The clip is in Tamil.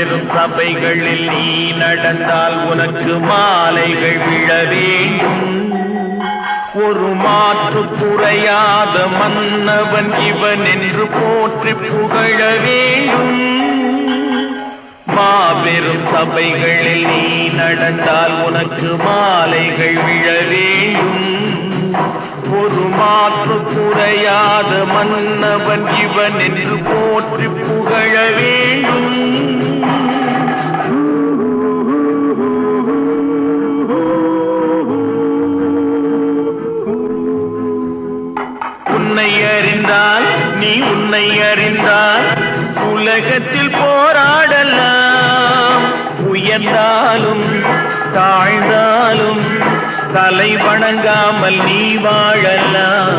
மாபெரும் சபைகளில் நீ நடந்தால் உனக்கு மாலைகள் விழ வேண்டும். ஒரு மாற்று குறையாத மன்னவன் இவன் என்று போற்றி புகழ வேண்டும். மாபெரும் சபைகளில் நீ நடந்தால் உனக்கு மாலைகள் விழ வேண்டும். ஒரு மாற்று குறையாத மன்னவன் இவன் என்று போற்றி புகழ வேண்டும். உன்னை அறிந்தால் நீ உன்னை அறிந்தால் உலகத்தில் போராடலாம். உயர்ந்தாலும் தாழ்ந்தாலும் தலை வணங்காமல் நீ வாழலாம்.